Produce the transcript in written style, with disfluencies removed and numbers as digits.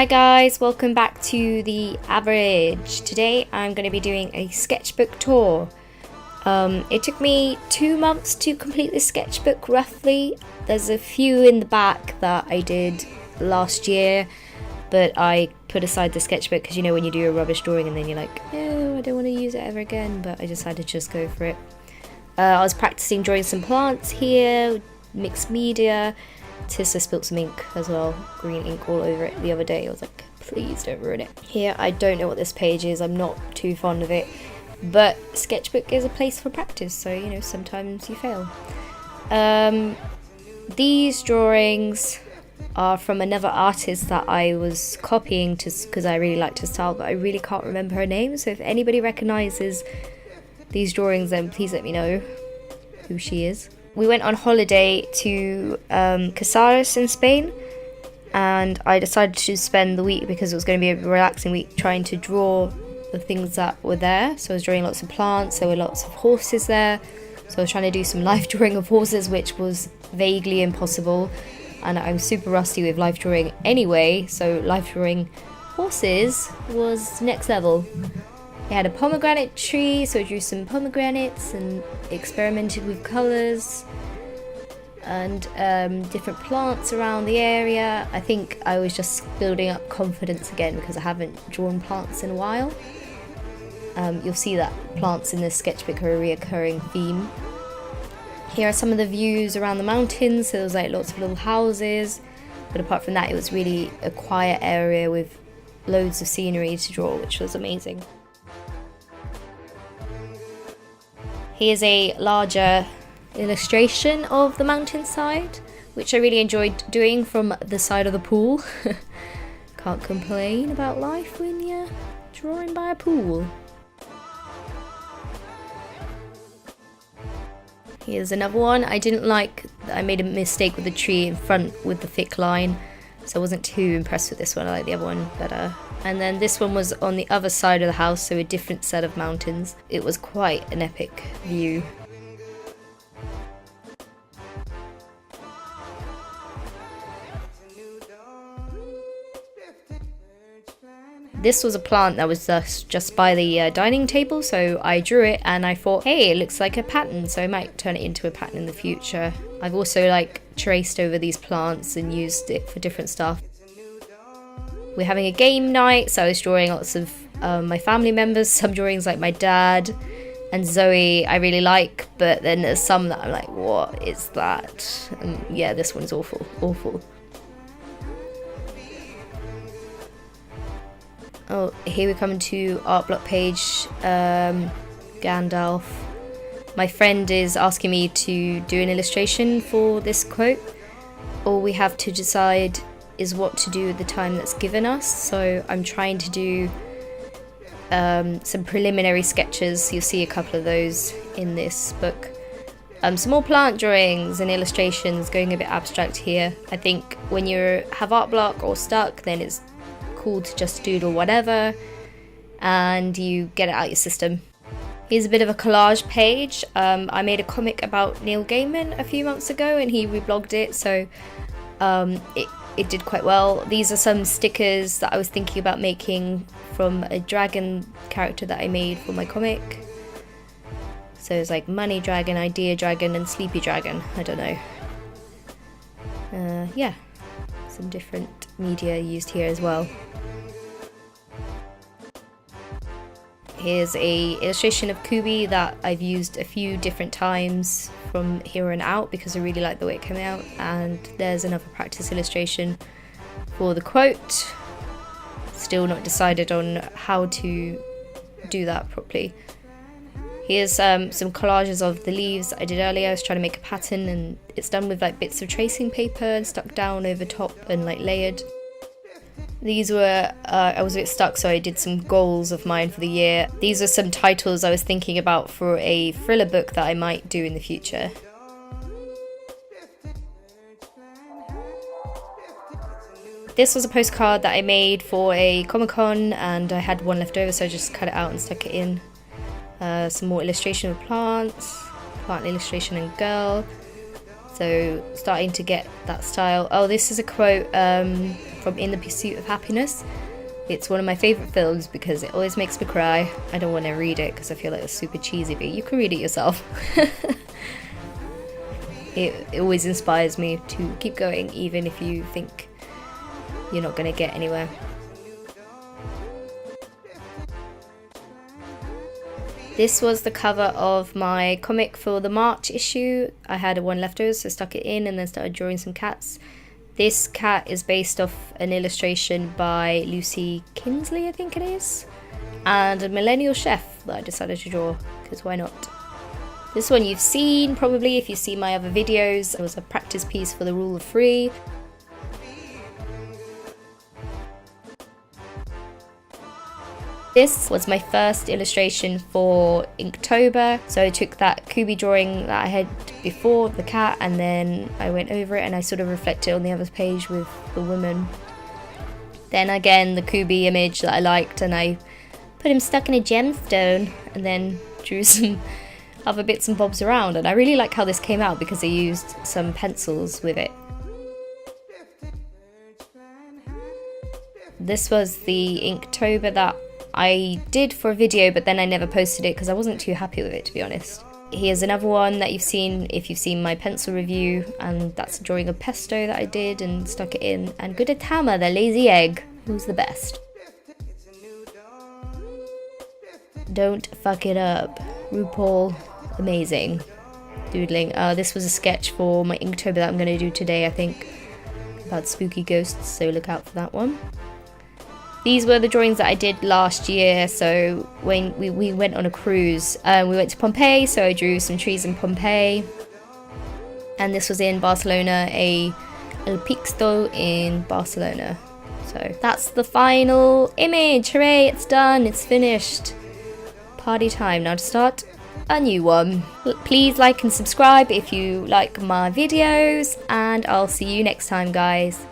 Hi guys, welcome back to The Average. Today I'm going to be doing a sketchbook tour. It took me 2 months to complete this sketchbook roughly. There's a few in the back that I did last year, but I put aside the sketchbook because you know when you do a rubbish drawing and then you're like, no, I don't want to use it ever again, but I decided to just go for it. I was practicing drawing some plants here, mixed media. Tissa spilt some ink as well, green ink all over it the other day. I was like, please don't ruin it. Here, I don't know what this page is, I'm not too fond of it, but sketchbook is a place for practice, so you know, sometimes you fail. These drawings are from another artist that I was copying because I really liked her style, but I really can't remember her name, so if anybody recognises these drawings, then please let me know who she is. We went on holiday to Casares in Spain, and I decided to spend the week, because it was going to be a relaxing week, trying to draw the things that were there. So I was drawing lots of plants, there were lots of horses there, so I was trying to do some life drawing of horses, which was vaguely impossible, and I'm super rusty with life drawing anyway, so life drawing horses was next level. I had a pomegranate tree, so I drew some pomegranates and experimented with colours and different plants around the area. I think I was just building up confidence again because I haven't drawn plants in a while. You'll see that plants in this sketchbook are a reoccurring theme. Here are some of the views around the mountains, so there was like lots of little houses, but apart from that it was really a quiet area with loads of scenery to draw, which was amazing. Here's a larger illustration of the mountainside, which I really enjoyed doing from the side of the pool. Can't complain about life when you're drawing by a pool. Here's another one. I didn't like that I made a mistake with the tree in front with the thick line, so I wasn't too impressed with this one. I like the other one better. And then this one was on the other side of the house, so a different set of mountains. It was quite an epic view. This was a plant that was just by the dining table, so I drew it and I thought, hey, it looks like a pattern, so I might turn it into a pattern in the future. I've also traced over these plants and used it for different stuff. We're having a game night, so I was drawing lots of my family members. Some drawings like my dad and Zoe I really like, but then there's some that I'm like, what is that? And yeah, this one's awful. Oh, here we come to art block page, Gandalf. My friend is asking me to do an illustration for this quote. All we have to decide is what to do with the time that's given us, so I'm trying to do some preliminary sketches. You'll see a couple of those in this book. Some more plant drawings and illustrations, going a bit abstract here. I think when you have art block or stuck, then it's cool to just doodle whatever and you get it out your system. Here's a bit of a collage page. I made a comic about Neil Gaiman a few months ago and he reblogged it, so it did quite well. These are some stickers that I was thinking about making from a dragon character that I made for my comic. So it's like Money Dragon, Idea Dragon and Sleepy Dragon, I don't know. Yeah, some different media used here as well. Here's a illustration of Kubi that I've used a few different times from here on out because I really like the way it came out, and there's another practice illustration for the quote. Still not decided on how to do that properly. Here's some collages of the leaves I did earlier. I was trying to make a pattern and it's done with bits of tracing paper and stuck down over top and layered. These were, I was a bit stuck, so I did some goals of mine for the year. These are some titles I was thinking about for a thriller book that I might do in the future. This was a postcard that I made for a Comic-Con and I had one left over, so I just cut it out and stuck it in. Some more illustration of plants, plant illustration and girl. So starting to get that style. Oh, this is a quote from In the Pursuit of Happiness. It's one of my favourite films because it always makes me cry. I don't want to read it because I feel like it's super cheesy, but you can read it yourself. It always inspires me to keep going, even if you think you're not going to get anywhere. This was the cover of my comic for the March issue. I had one left over, so I stuck it in and then started drawing some cats. This cat is based off an illustration by Lucy Kinsley, I think it is, and a millennial chef that I decided to draw, because why not? This one you've seen probably if you see my other videos. It was a practice piece for the Rule of 3. This was my first illustration for Inktober, so I took that Kubi drawing that I had before, the cat, and then I went over it and I sort of reflected on the other page with the woman. Then again the Kubi image that I liked, and I put him stuck in a gemstone and then drew some other bits and bobs around, and I really like how this came out because I used some pencils with it. This was the Inktober that I did for a video, but then I never posted it because I wasn't too happy with it, to be honest. Here's another one that you've seen if you've seen my pencil review, and that's a drawing of pesto that I did and stuck it in. And Gudetama, the lazy egg, who's the best. Don't fuck it up. RuPaul, amazing. Doodling. This was a sketch for my Inktober that I'm going to do today, I think, about spooky ghosts, so look out for that one. These were the drawings that I did last year, so when we went on a cruise, we went to Pompeii, so I drew some trees in Pompeii. And this was in Barcelona, El Pixto in Barcelona. So that's the final image. Hooray, it's done, it's finished. Party time, now to start a new one. Please like and subscribe if you like my videos, and I'll see you next time, guys.